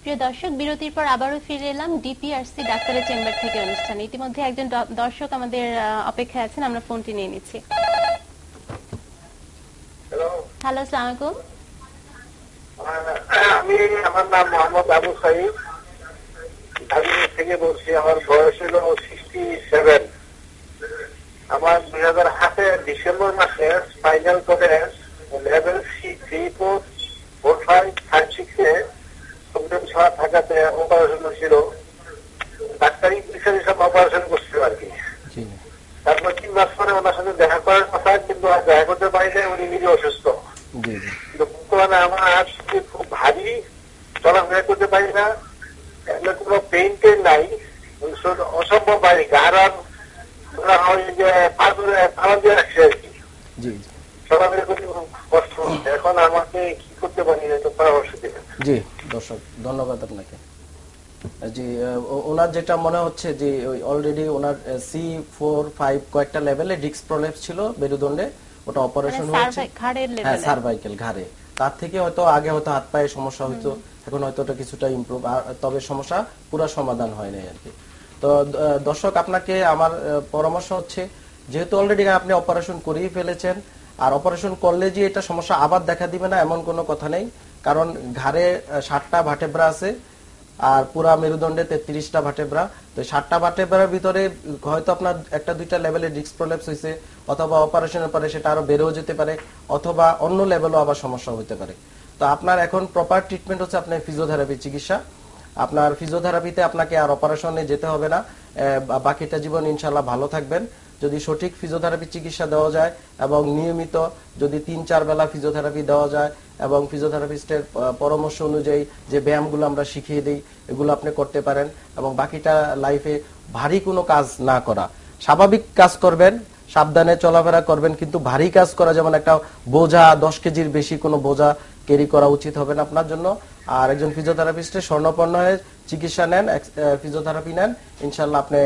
প্রিয় দর্শক, বিরতির পর আবারও ফিরে এলাম ডিপিআরসি ডাক্তারের চেম্বার থেকে অনুষ্ঠানে। ইতিমধ্যে একজন দর্শক আমাদের অপেক্ষায় আছেন, আমরা ফোনটি নিয়ে নিচ্ছি। হ্যালো, আসসালামু আলাইকুম। আমি, আমার নাম মোহাম্মদ আবু সাইদ, ঢাকা থেকে বলছি। আমার বয়স হলো 67। আমার 2008 ডিসেম্বর মাসে স্পাইনাল কর্ডের লেভেল C34556 প্রবলেম ছাড়া থাকাতে অপারেশন ছিল। ডাক্তারি বিষয়ে সব অপারেশন করছিল আর কি। তারপর 3 মাস পরে ওনার সাথে দেখা করার কথা, কিন্তু আর দেখা করতে পারিনি, উনি নিজে অসুস্থ। কিন্তু বর্তমানে আমার খুব ভারী, চলাফেরা করতে পারি না, কোনো পেইন টেন নাই, অসম্ভব ভারী, গাড়ার ধরা হয় যে পাড়া দিয়ে রাখছে আর কি। চলাফেরা করতে খুব কষ্ট হচ্ছে। এখন আমাকে কি করতে পারি তো পরামর্শ দেবেন। জি দর্শক, ধন্যবাদ আপনাকে। জি, ওনার যেটা মনে হচ্ছে যে অলরেডি ওনার C4-5 কয়েকটা লেভেলে ডিস্ক প্রলেপস ছিল মেরুদণ্ডে, ওটা অপারেশন হয়েছে। হ্যাঁ, সার্ভাইকেল, ঘাড়ে। তার থেকে হয়তো আগে হয়তো হাত পায়ে সমস্যা হতো, এখন হয়তো ওটা কিছুটা ইমপ্রুভ, তবে সমস্যা পুরো সমাধান হয় নাই আর কি। তো দর্শক, আপনাকে আমার পরামর্শ হচ্ছে, যেহেতু অলরেডি আপনি অপারেশন করেই ফেলেছেন, আর অপারেশন করলে যে এটা সমস্যা আবার দেখা দিবে না এমন কোনো কথা নেই, কারণ ঘাড়ে 7টা ভার্টেব্রা আছে আর পুরা মেরুদণ্ডে 33টা ভার্টেব্রা। তো 7টা ভার্টেব্রার ভিতরে হয়তো আপনার 1-2টা লেভেলে ডিস্ক প্রলেপস হয়েছে, অথবা অপারেশনের পরে সেটা আরো বেড়েও যেতে পারে, অথবা অন্য লেভেলও আবার সমস্যা হতে পারে। তো আপনার এখন প্রপার ট্রিটমেন্ট হচ্ছে আপনার ফিজিওথেরাপি চিকিৎসা। আপনার ফিজিওথেরাপিতে আপনাকে আর অপারেশনে যেতে হবে না, বাকিটা জীবন ইনশাল্লাহ ভালো থাকবেন। যদি সঠিক ফিজিওথেরাপি চিকিৎসা দেওয়া যায় এবং নিয়মিত যদি 3-4 বেলা ফিজিওথেরাপি দেওয়া যায় এবং ফিজিওথেরাপিস্টের পরামর্শ অনুযায়ী যে ব্যায়ামগুলো আমরা শিখিয়ে দিই এগুলো আপনি করতে পারেন, এবং বাকিটা লাইফে ভারী কোনো কাজ না করা, স্বাভাবিক কাজ করবেন, সাবধানে চলাফেরা করবেন, কিন্তু ভারী কাজ করা, যেমন একটা বোঝা 10 কেজির বেশি কোনো বোঝা ক্যারি করা উচিত হবে না আপনার জন্য। আর একজন ফিজিওথেরাপিস্টের স্বর্ণপন্ন হয়ে চিকিৎসা নেন, ফিজিওথেরাপি নেন, ইনশাল্লাহ আপনি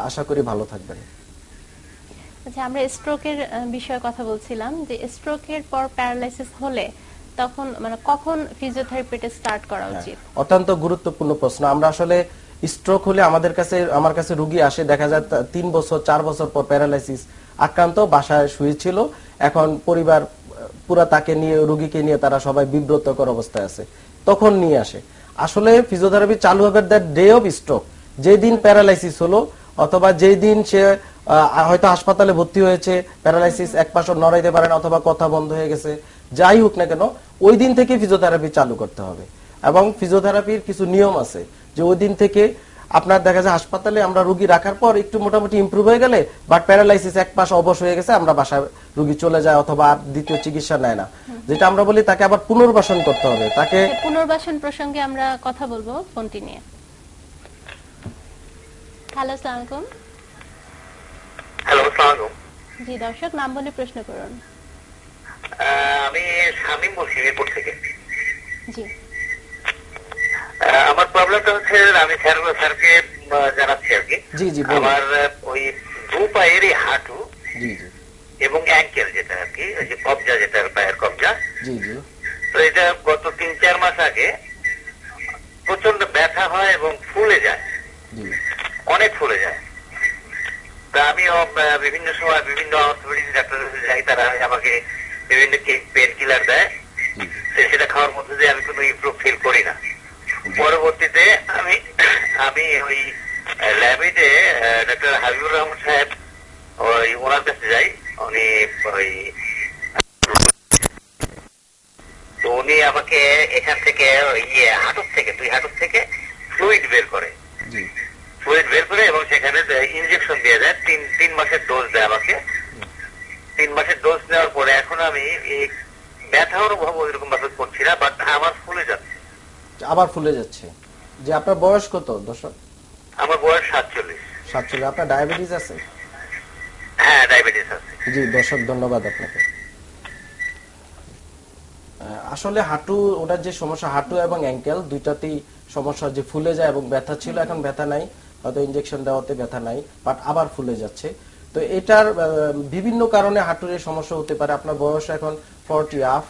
আশা করি ভালো থাকবেন। আচ্ছা, আমরা স্ট্রোকের বিষয়ে কথা বলছিলাম, যে স্ট্রোকের পর প্যারালাইসিস হলে তখন মানে কখন ফিজিওথেরাপিটা স্টার্ট করা উচিত? অত্যন্ত গুরুত্বপূর্ণ প্রশ্ন। আমরা আসলে স্ট্রোক হলে আমার কাছে রোগী আসে, দেখা যায় 3 বছর 4 বছর পর প্যারালাইসিস আক্রান্ত, বাসায় শুয়েছিল, এখন পরিবার পুরা তাকে নিয়ে, রোগীকে নিয়ে তারা সবাই বিব্রতকর অবস্থায় আছে, তখন নিয়ে আসে। আসলে ফিজিওথেরাপি চালু হবে দ্য ডে অফ স্ট্রোক, যেদিন প্যারালাইসিস হলো, অথবা যেই দিন সে হয়তো হাসপাতালে ভর্তি হয়েছে, প্যারালাইসিস, এক পাশও নড়াইতে পারে না, অথবা কথা বন্ধ হয়ে গেছে, যাই হোক না কেন, ওই দিন থেকে ফিজিওথেরাপি চালু করতে হবে। এবং ফিজিওথেরাপির কিছু নিয়ম আছে, যে ওই দিন থেকে আপনার দেখা যায় হাসপাতালে আমরা রোগী রাখার পর একটু মোটামুটি ইমপ্রুভ হয়ে গেলে, বাট প্যারালাইসিস এক পাশ অবশ হয়ে গেছে, আমরা বাসায় রোগী চলে যায়, অথবা আর দ্বিতীয় চিকিৎসা নেয় না, যেটা আমরা বলি তাকে আবার পুনর্বাসন করতে হবে। তাকে পুনর্বাসন প্রসঙ্গে আমরা কথা বলবো ফোনটি নিয়ে। হ্যালো, আসসালামু আলাইকুম। হ্যালো, আসসালামু আলাইকুম। জি দর্শক, নাম বলে প্রশ্ন করুন। আমি শামীম বলছি মিরপুর থেকে। জি, আমার প্রবলেমটা হচ্ছে, আমি স্যারকে জানাচ্ছি আর কি। আমার ওই দু পায়ের হাঁটু এবং অ্যাঙ্কেল, যেটা আর কি ওই যে কবজা, যেটা পায়ের কবজা, তো এটা গত 3-4 মাস আগে প্রচন্ড ব্যথা হয় এবং ফুলে যায়, অনেক ফুলে যায়। তা আমি বিভিন্ন সময় বিভিন্ন অর্থোপেডিক ডাক্তারের কাছে যাই, তারা আমাকে বিভিন্ন পেন কিলার দেয়, সেটা খাওয়ার মধ্যে দিয়ে আমি কোনো ইমপ্রুভ ফিল করি না। পরবর্তীতে আমি ওই ল্যাবিডে ডক্টর হাবিবুর রহমান সাহেব, ওনার কাছে যাই। উনি আমাকে এখান থেকে দুই হাঁটুর থেকে ফ্লুইড বের করে এবং সেখানে ইনজেকশন দিয়ে দেয়, 3 মাসের ডোজ দেয় আমাকে। 3 মাসের ডোজ নেওয়ার পরে এখন আমি ব্যথা অনুভব ওইরকম ভাবে করছি না, বাট আমার আবার ফুলে যাচ্ছে। যে আপনার বয়স কত দর্শক? আমার বয়স 47। আপনার ডায়াবেটিস আছে? হ্যাঁ, ডায়াবেটিস আছে। জি দর্শক, ধন্যবাদ আপনাকে। আসলে হাঁটু, ওটার যে সমস্যা, হাঁটু এবং অ্যাঙ্কেল দুইটাতেই সমস্যা, যে ফুলে যায় এবং ব্যথা ছিল, এখন ব্যথা নাই, হয়তো ইনজেকশন দেওয়াতে ব্যথা নাই, বাট আবার ফুলে যাচ্ছে। তো এটার বিভিন্ন কারণে হাঁটুর সমস্যা হতে পারে। আপনার বয়স এখন 40 আপ,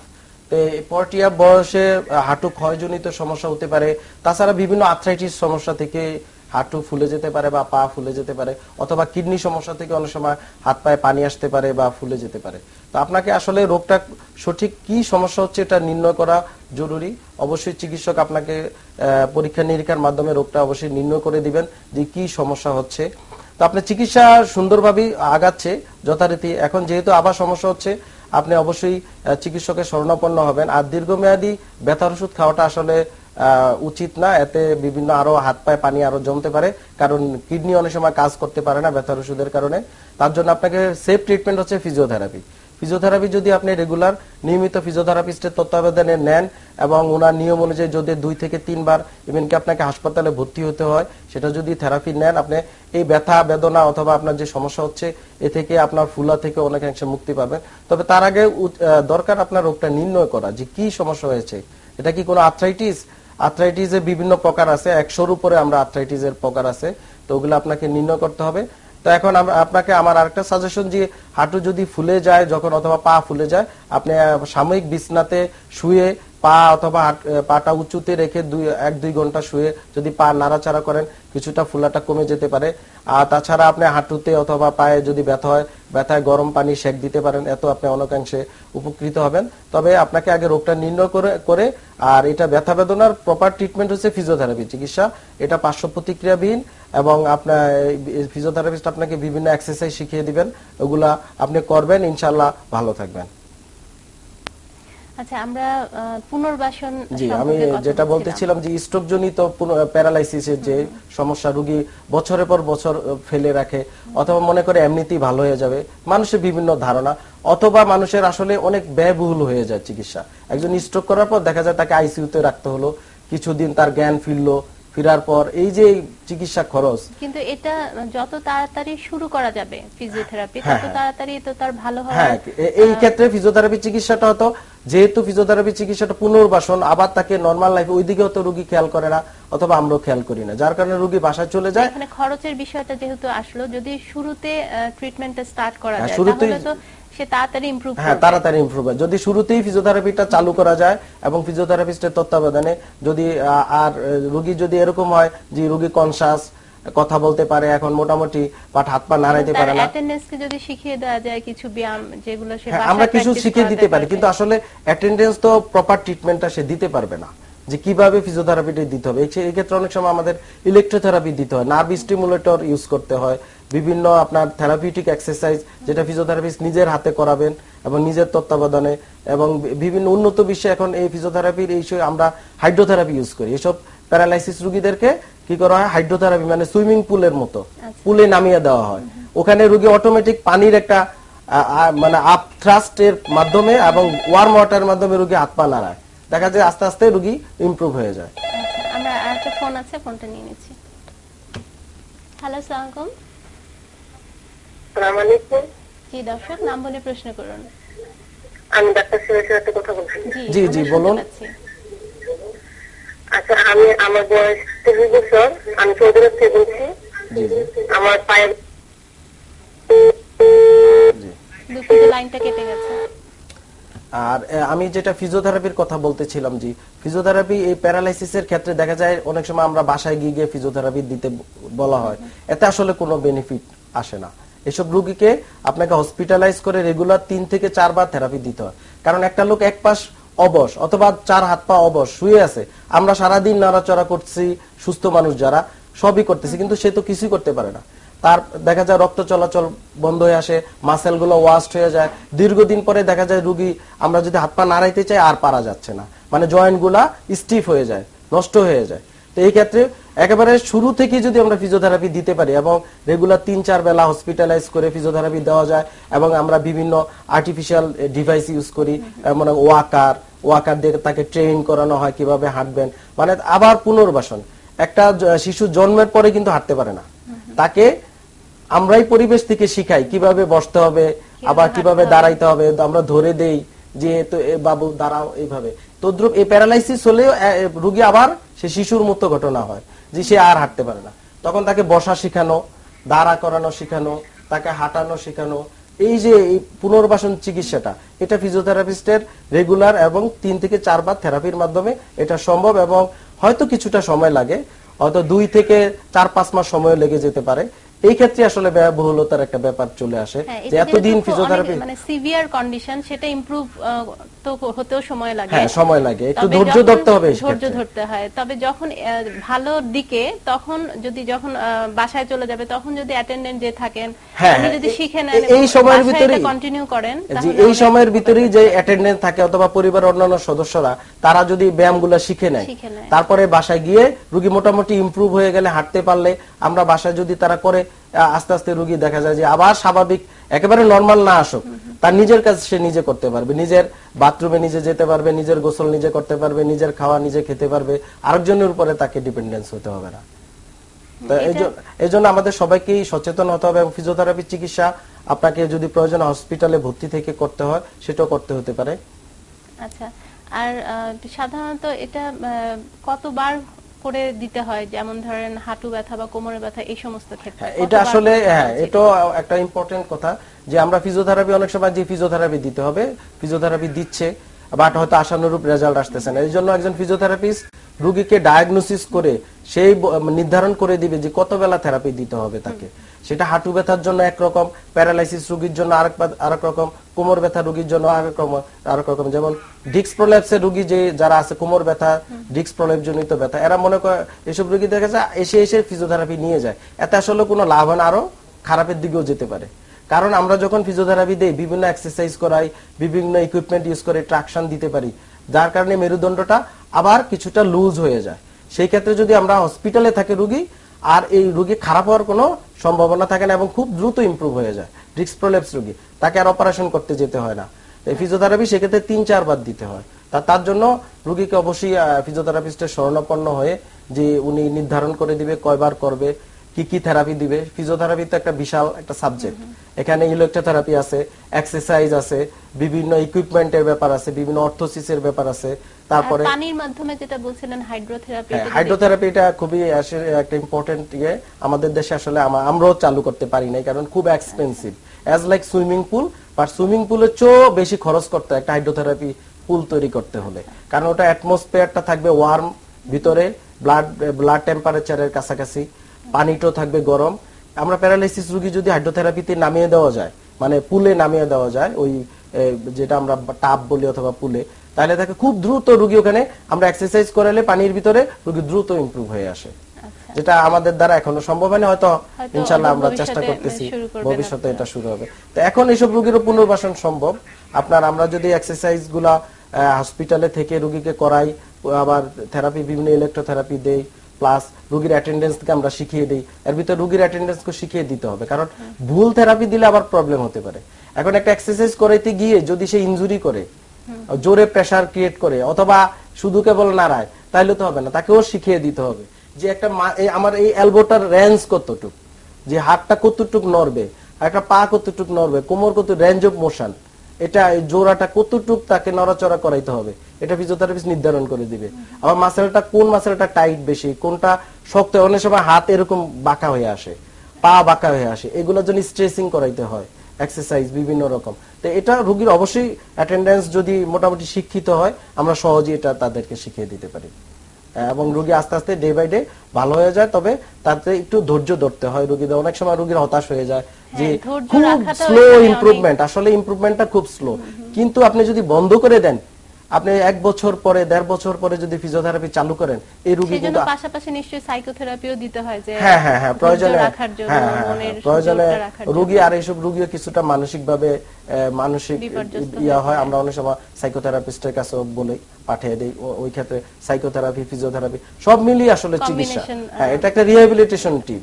পরটিয়া বয়সে হাঁটু ক্ষয়জনিত সমস্যা হতে পারে, তাছাড়া বিভিন্ন আর্থ্রাইটিস সমস্যা থেকে হাঁটু ফুলে যেতে পারে বা পা ফুলে যেতে পারে, অথবা কিডনি সমস্যা থেকে অনেক সময় হাত পায়ে পানি আসতে পারে বা ফুলে যেতে পারে। তো আপনাকে আসলে রোগটা সঠিক কি সমস্যা হচ্ছে এটা নির্ণয় করা জরুরি। অবশ্যই চিকিৎসক আপনাকে পরীক্ষা নিরীক্ষার মাধ্যমে রোগটা অবশ্যই নির্ণয় করে দিবেন যে কি সমস্যা হচ্ছে। তো আপনার চিকিৎসা সুন্দরভাবে আগাচ্ছে যথারীতি। এখন যেহেতু আবার সমস্যা হচ্ছে, আপনি অবশ্যই চিকিৎসকের শরণাপন্ন হবেন। আর দীর্ঘমেয়াদী ব্যথার ওষুধ খাওয়াটা আসলে উচিত না, এতে বিভিন্ন আরো হাত পায়ে পানি আরো জমতে পারে, কারণ কিডনি অনেক সময় কাজ করতে পারে না ব্যথার ওষুধের কারণে। তার জন্য আপনাকে সেফ ট্রিটমেন্ট হচ্ছে ফিজিওথেরাপি। ফিজিওথেরাপি যদি আপনি রেগুলার নিয়মিত ফিজিওথেরাপিস্টের তত্ত্বাবধানে নেন এবং ওনার নিয়ম অনুযায়ী যদি 2 থেকে 3 বার ইভেনকি আপনাকে হাসপাতালে ভর্তি হতে হয়, সেটা যদি থেরাপি নেন, আপনি এই ব্যথা বেদনা অথবা আপনার যে সমস্যা হচ্ছে এ থেকে আপনার ফুলা থেকে অনেকাংশে মুক্তি পাবেন। তবে তার আগে দরকার আপনার রোগটা নির্ণয় করা যে কি সমস্যা হয়েছে। এটা কি কোনো আর্থ্রাইটিস? আর্থ্রাইটিসের বিভিন্ন প্রকার আছে, 100-র উপরে আমরা আর্থ্রাইটিসের প্রকার আছে, তো ওগুলো আপনাকে নির্ণয় করতে হবে। তো এখন আপনাকে আমার আরেকটা সাজেশন, যে হাঁটু যদি ফুলে যায় যখন অথবা পা ফুলে যায়, আপনি সাময়িক বিছনাতে শুয়ে পা অথবা পাটা উঁচুতে রেখে 1-2 ঘন্টা শুয়ে যদি পা নাড়াচাড়া করেন, কিছুটা ফুলাটা কমে যেতে পারে। আর তাছাড়া আপনি হাঁটুতে অথবা পায়ে যদি ব্যথা হয়, ব্যথায় গরম পানি সেক দিতে পারেন, এত আপনি অনেকাংশে উপকৃত হবেন। তবে আপনাকে আগে রোগটা নির্ণয় করে আর এটা ব্যথা বেদনার প্রপার ট্রিটমেন্ট হচ্ছে ফিজিওথেরাপি চিকিৎসা। এটা পার্শ্ব প্রতিক্রিয়াবিহীন এবং আপনার ফিজিওথেরাপিস্ট আপনাকে বিভিন্ন এক্সারসাইজ শিখিয়ে দিবেন, ওগুলা আপনি করবেন, ইনশাআল্লাহ ভালো থাকবেন। আচ্ছা, আমরা পুনর্বাসন জি, আমি যেটা বলতেছিলাম যে স্ট্রোক জনিত প্যারালাইসিসের যে সমস্যা, রোগী বছরের পর বছর ফেলে রাখে অথবা মনে করে এমনিতেই ভালো হয়ে যাবে, মানুষের বিভিন্ন ধারণা, অথবা মানুষের আসলে অনেক ব্যয়বহুল হয়ে যায় চিকিৎসা। একজন স্ট্রোক করার পর দেখা যায় তাকে আইসিইউতে রাখতে হলো, কিছুদিন তার জ্ঞান ফিরার পর এই যে চিকিৎসা খরচ। কিন্তু এটা যত তাড়াতাড়ি শুরু করা যাবে ফিজিওথেরাপি, তত তাড়াতাড়ি তো তার ভালো হবে। হ্যাঁ, এই ক্ষেত্রে ফিজিওথেরাপি চিকিৎসাটা হতো, যেহেতু ফিজিওথেরাপি চিকিৎসাটা পুনর্বাসন, আবার তাকে নরমাল লাইফে ওইদিকেও তো রোগী খেয়াল করে না অথবা আমরাও খেয়াল করি না, যার কারণে রোগী বাসায় চলে যায়। এখানে খরচের বিষয়টা যেহেতু আসলো, যদি শুরুতে ট্রিটমেন্টটা স্টার্ট করা যায় তাহলে তো সে তাড়াতাড়ি ইমপ্রুভ করবে। হ্যাঁ, তাড়াতাড়ি ইমপ্রুভ হয় যদি শুরুতেই ফিজিওথেরাপিটা চালু করা যায় এবং ফিজিওথেরাপিস্টের তত্ত্বাবধানে। যদি আর রোগী যদি এরকম হয় যে রোগী কনসাস, কথা বলতে পারে, এখন মোটামুটি হাত পা নাড়াইতে পারে না, অ্যাটেন্ডেন্সকে যদি শিখিয়ে দেওয়া যায় কিছু ব্যায়াম যেগুলো সে বাসায় আমরা কিছু শিখিয়ে দিতে পারি, কিন্তু আসলে অ্যাটেন্ডেন্স তো প্রপার ট্রিটমেন্টটা সে দিতে পারবে না, যে কিভাবে ফিজিওথেরাপিটা দিতে হবে। এই ক্ষেত্রে অনেক সময় আমাদের ইলেকট্রোথেরাপি দিতে হয়, নার্ভ স্টিমুলেটর ইউজ করতে হয়, বিভিন্ন আপনার থেরাপিউটিক এক্সারসাইজ যেটা ফিজিওথেরাপিস্ট নিজের হাতে করাবেন এবং নিজের তত্ত্বাবধানে, এবং বিভিন্ন উন্নত বিশ্বে এখন এই ফিজিওথেরাপির এই আমরা হাইড্রোথেরাপি ইউজ করি। এসব প্যারালাইসিস রোগীদেরকে কি করা হয়, হাইড্রোথেরাপি মানে সুইমিং পুলের মতো পুলে নামিয়ে দেওয়া হয়, ওখানে রোগী অটোমেটিক পানির একটা মানে আপ থ্রাস্টের মাধ্যমে এবং ওয়ার্ম ওয়াটারের মাধ্যমে রোগী হাত পা নাড়ায়, দেখা যায় আস্তে আস্তে রোগী ইমপ্রুভ হয়ে যায়। আমরা আরেকটা ফোন আছে, ফোনটা নিয়ে নিচ্ছি। হ্যালো, আসসালামু আলাইকুম। আসসালামু আলাইকুম। জি দর্শক, নাম বলে প্রশ্ন করুন। আমি ডাক্তার সুরেশের সাথে কথা বলছি। জি জি বলুন। আচ্ছা, আমার বয়স 23 বছর, আমি সৌদি আরব থেকে বলছি। জি জি। আমার পায়ের দুঃখিত, লাইনটা কেটে গেছে। আর আমি যেটা ফিজিওথেরাপির কথা বলতেছিলাম, জি ফিজিওথেরাপি এই প্যারালাইসিসের ক্ষেত্রে দেখা যায় অনেক সময় আমরা বাসায় গিয়ে ফিজিওথেরাপি দিতে বলা হয়, এতে আসলে কোনো বেনিফিট আসে না। এসব রোগীকে আপনাকে হসপিটালাইজ করে রেগুলার 3 থেকে 4 বার থেরাপি দিতে হয়, কারণ একটা লোক এক পাশ অবশ অথবা 4 হাত পা অবশ শুয়ে আছে, আমরা সারাদিন নাড়াচড়া করছি, সুস্থ মানুষ যারা সবই করতেছি, কিন্তু সে তো কিছুই করতে পারে না। তার দেখা যায় রক্ত চলাচল বন্ধ হয়ে আসে, মাসেল গুলো ওয়াস্ট হয়ে যায়, দীর্ঘদিন পরে দেখা যায় রোগী আমরা যদি হাত পা নাড়াইতে চাই আর পারা যাচ্ছে না, মানে জয়েন্ট গুলা স্টিফ হয়ে যায়, নষ্ট হয়ে যায়। তো এই ক্ষেত্রে একেবারে শুরু থেকে যদি আমরা ফিজিওথেরাপি দিতে পারি এবং রেগুলার 3-4 বেলা হসপিটালাইজ করে ফিজিওথেরাপি দেওয়া যায়, এবং আমরা বিভিন্ন আর্টিফিশিয়াল ডিভাইস ইউজ করি, মানে ওয়াকার দিয়ে তাকে ট্রেন করানো হয় কিভাবে হাঁটবেন, মানে আবার পুনর্বাসন। একটা শিশু জন্মের পরে কিন্তু হাঁটতে পারে না, তাকে আমরাই পরিবেশ থেকে শিখাই কিভাবে বসতে হবে, আবার কিভাবে দাঁড়াইতে হবে, আমরা ধরে দেই যে তো বাবু দাঁড়াও এইভাবে। তদ্রুপ এই প্যারালাইসিস হলে রোগী আবার সে শিশুর মতো ঘটনা হয় যে সে আর হাঁটতে পারে না, তখন তাকে বসা শেখানো, দাঁড়া করানো শেখানো, তাকে হাঁটানো শেখানো, এই যে এই পুনর্বাসন চিকিৎসাটা, এটা ফিজিওথেরাপিস্টের রেগুলার এবং 3 থেকে 4 বার থেরাপির মাধ্যমে এটা সম্ভব, এবং হয়তো কিছুটা সময় লাগে, হয়তো 2 থেকে 4-5 মাস সময় লেগে যেতে পারে। এই ক্ষেত্রে আসলে ব্যয়বহুলতার একটা ব্যাপার চলে আসে যে এতদিন ফিজিওথেরাপি মানে সিভিয়ার কন্ডিশন, সেটা ইমপ্রুভ তো হতেও সময় লাগে। হ্যাঁ, সময় লাগে, একটু ধৈর্য ধরতে হবে, ধৈর্য ধরতে হয়। তবে যখন ভালো দিকে, তখন যখন বাসায় চলে যাবে, তখন যদি অ্যাটেন্ডেন্ট যে থাকেন উনি যদি শিখে নেন, এই সময়ের ভিতরে কন্টিনিউ করেন, যে এই সময়ের ভিতরেই যে অ্যাটেন্ডেন্ট থাকে অথবা পরিবারের অন্যান্য সদস্যরা তারা যদি ব্যায়ামগুলো শিখে নেয়, তারপরে বাসায় গিয়ে রোগী মোটামুটি ইমপ্রুভ হয়ে গেলে, হাঁটতে পারলে, আমরা বাসায় যদি তারা করে, আস্তে আস্তে রোগী দেখা যায় যে আবার স্বাভাবিক, একেবারে নরমাল না আসুক, তার নিজের কাজ সে নিজে করতে পারবে, নিজের বাথরুমে নিজে যেতে পারবে, নিজের গোসল নিজে করতে পারবে, নিজের খাওয়া নিজে খেতে পারবে, আরেকজনের উপরে তাকে ডিপেন্ডেন্স হতে হবে না। এই জন্য আমাদের সবাইকেই সচেতন হতে হবে, এবং ফিজিওথেরাপি চিকিৎসা আপনাকে যদি প্রয়োজন হসপিটালে ভর্তি থেকে করতে হয়, সেটাও করতে হতে পারে। আচ্ছা, আর সাধারণত এটা কতবার করে দিতে হয়, যেমন ধরেন হাঁটু ব্যথা বা কোমরে ব্যথা, এই সমস্ত ক্ষেত্রে? এটা আসলে এটা একটা ইম্পর্টেন্ট কথা যে আমরা ফিজিওথেরাপি অনেক সময় যে ফিজিওথেরাপি দিতে হবে, ফিজিওথেরাপি দিচ্ছে, বাট হয়তো আশানুরূপ রেজাল্ট আসতেছে না। এই জন্য একজন ফিজিওথেরাপিস্ট রোগীকে ডায়াগনোসিস করে সেই নির্ধারণ করে দিবে যে কত বেলা থেরাপি দিতে হবে তাকে। সেটা হাঁটু ব্যথার জন্য একরকম, প্যারালাইসিস রোগীর জন্য আরেক রকম, কোমর ব্যথা রোগীর জন্য আরেক রকম। যেমন ডিস্ক প্রলেপসের রোগী যে যারা আছে, কোমর ব্যথা, ডিস্ক প্রলেপ জনিত ব্যথা, এরা মনে করে এসব রোগী দেখা যায় এসে ফিজিওথেরাপি নিয়ে যায়, এতে আসলে কোনো লাভ হয় না, আরো খারাপের দিকেও যেতে পারে। কারণ আমরা যখন ফিজিওথেরাপি দেই, বিভিন্ন এক্সারসাইজ করাই, বিভিন্ন ইকুইপমেন্ট ইউজ করে ট্রাকশন দিতে পারি, যার কারণে মেরুদণ্ডটা আবার কিছুটা লুজ হয়ে যায়। সেই ক্ষেত্রে যদি আমরা হসপিটালে থাকে রোগী, আর এই রোগী খারাপ হওয়ার কোনো সম্ভাবনা থাকে না, এবং খুব দ্রুত ইমপ্রুভ হয়ে যায়। ডিস্ক প্রলেপস রোগী, তাকে আর অপারেশন করতে যেতে হয় না। ফিজিওথেরাপি সেক্ষেত্রে 3-4 বার দিতে হয়। তার জন্য রোগীকে অবশ্যই ফিজিওথেরাপিস্টের শরণাপন্ন হয়ে যে উনি নির্ধারণ করে দিবে কয়বার করবে, কি কি থেরাপি দিবে। ফিজিওথেরাপি তো একটা বিশাল একটা সাবজেক্ট, এখানে ইলেকট্রোথেরাপি আছে, এক্সারসাইজ আছে, বিভিন্ন ইকুইপমেন্টের ব্যাপার আছে, বিভিন্ন অর্থোসিসের ব্যাপার আছে, তারপরে পানির মাধ্যমে যেটা বলছিলেন হাইড্রোথেরাপি, হাইড্রোথেরাপিটা খুবই একটা ইম্পর্টেন্ট আমাদের দেশে আসলে আমরাও চালু করতে পারি নাই, কারণ খুব expensive, as like swimming pool, but swimming পুলের চেয়েও বেশি খরচ করতে হয় একটা হাইড্রোথেরাপি পুল তৈরি করতে হলে, কারণ ওটা অ্যাটমসফিয়ারটা থাকবে ওয়ার্ম, ভিতরে ব্লাড টেম্পারেচারের কাছাকাছি, পানিটাও থাকবে গরম। আমরা প্যারালাইসিস রোগী যদি হাইড্রোথেরাপিতে নামিয়ে দেওয়া যায়, মানে পুলে নামিয়ে দেওয়া যায়, ওই যেটা আমরা টাব বলি অথবা পুলে, তাহলে তাকে খুব দ্রুত রোগী ওখানে আমরা এক্সারসাইজ করালে পানির ভিতরে রোগী দ্রুত ইমপ্রুভ হয়ে আসে, যেটা আমাদের দ্বারা এখনো সম্ভব হয়নি, হয়তো ইনশাআল্লাহ আমরা চেষ্টা করতেছি, ভবিষ্যতে এটা শুরু হবে। তো এখন এইসব রোগীরও পুনর্বাসন সম্ভব। আমরা যদি এক্সারসাইজ গুলা হসপিটালে থেকে রোগীকে করাই, আবার থেরাপি, বিভিন্ন ইলেকট্রোথেরাপি দেই, প্লাস রোগীর অ্যাটেন্ডেন্সকে আমরা শিখিয়ে দিই, এর ভিতরে রোগীর অ্যাটেন্ডেন্সকে শিখিয়ে দিতে হবে, কারণ ভুল থেরাপি দিলে আবার প্রবলেম হতে পারে। এখন একটা এক্সারসাইজ করাইতে গিয়ে যদি সে ইনজুরি করে, জোরে প্রেসার ক্রিয়েট করে, অথবা শুধু কেবল নাড়ায়, তাহলে তো হবে না, তাকেও শিখিয়ে দিতে হবে যে একটা আমার এই এলবোটার রেঞ্জ কতটুক, যে হাতটা কতটুক নড়বে, একটা পা কতটুক নড়বে, কোমর কত রেঞ্জ অফ মোশন, এটা জোড়াটা কতটুক তাকে নড়াচড়া করাইতে হবে, এটা ফিজিওথেরাপিস্ট নির্ধারণ করে দিবে। আবার মাসেলটা কোন মাসেলটা টাইট বেশি, কোনটা শক্ত, অনেক সময় হাত এরকম বাঁকা হয়ে আসে, পা বাঁকা হয়ে আসে, এগুলোর জন্য স্ট্রেচিং করাইতে হয়, এক্সারসাইজ বিভিন্ন রকম। তো এটা রোগীর অবশ্যই অ্যাটেন্ডেন্স যদি মোটামুটি শিক্ষিত হয়, আমরা সহজেই এটা তাদেরকে শিখিয়ে দিতে পারি, এবং রোগী আস্তে আস্তে ডে বাই ডে ভালো হয়ে যায়। তবে তাতে একটু ধৈর্য ধরতে হয় রোগীদের, অনেক সময় রোগীর হতাশ হয়ে যায় যে খুব স্লো ইমপ্রুভমেন্ট, আসলে ইমপ্রুভমেন্টটা খুব স্লো। কিন্তু আপনি যদি বন্ধ করে দেন, আপনি 1 বছর পরে 1.5 বছর পরে যদি ফিজিওথেরাপি চালু করেন, এই রোগী কিন্তু পাশাপাশি নিশ্চয়ই সাইকোথেরাপিও দিতে হয়, যে হ্যাঁ প্রয়োজনে রোগী, আর এইসব রোগীও কিছুটা মানসিক ইয়া হয়, আমরা অনেক সময় সাইকোথেরাপিস্টের কাছে বলে পাঠিয়ে দেই, ওই ক্ষেত্রে সাইকোথেরাপি, ফিজিওথেরাপি সব মিলিয়ে আসলে চিকিৎসা। হ্যাঁ, এটা একটা রিহ্যাবিলিটেশন টিম,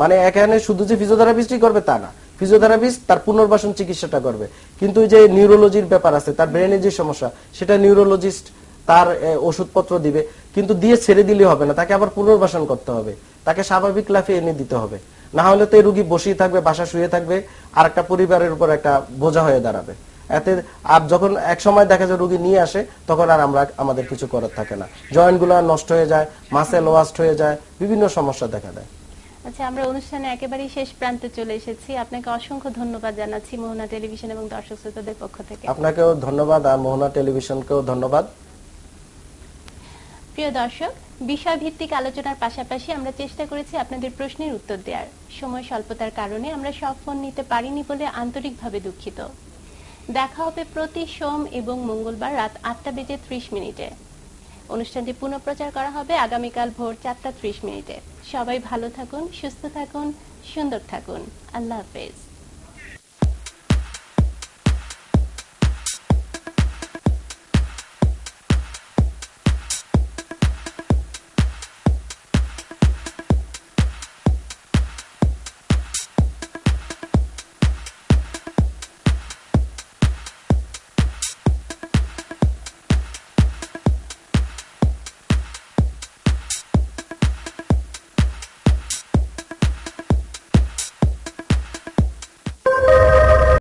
মানে এখানে শুধু যে ফিজিওথেরাপিস্টই করবে তা না, ফিজিওথেরাপিস্ট তার পুনর্বাসন চিকিৎসাটা করবে, কিন্তু যে নিউরোলজির ব্যাপার আছে, তার ব্রেনে যে সমস্যা, সেটা নিউরোলজিস্ট তার ওষুধপত্র দিবে, কিন্তু দিয়ে ছেড়ে দিলে হবে না, তাকে আবার পুনর্বাসন করতে হবে, তাকে স্বাভাবিক লাইফে এনে দিতে হবে, না হলে তো এই রোগী বসেই থাকবে, বাসা শুয়ে থাকবে, আর একটা পরিবারের উপর একটা বোঝা হয়ে দাঁড়াবে এতে। আর যখন এক সময় দেখা যায় রোগী নিয়ে আসে, তখন আর আমাদের কিছু করার থাকে না, জয়েন্ট গুলো নষ্ট হয়ে যায়, মাসেল ওয়াস্ট হয়ে যায়, বিভিন্ন সমস্যা দেখা দেয়। আচ্ছা, আমরা অনুষ্ঠানে একেবারেই শেষ প্রান্তে চলে এসেছি। আপনাকে অসংখ্য ধন্যবাদ জানাচ্ছি মোহনা টেলিভিশন এবং দর্শক শ্রোতাদের পক্ষ থেকে। আপনাকেও ধন্যবাদ, আর মোহনা টেলিভিশনকেও ধন্যবাদ। প্রিয় দর্শক, বিষয়ভিত্তিক আলোচনার পাশাপাশি আমরা চেষ্টা করেছি আপনাদের প্রশ্নের উত্তর দেওয়ার। সময় স্বল্পতার কারণে আমরা সব ফোন নিতে পারিনি বলে আন্তরিকভাবে দুঃখিত। দেখা হবে প্রতি সোম এবং মঙ্গলবার রাত 8:30 অনুষ্ঠানটি পুনঃপ্রচার করা হবে আগামীকাল ভোর 4:30। সবাই ভালো থাকুন, সুস্থ থাকুন, সুন্দর থাকুন। আল্লাহ হাফেজ।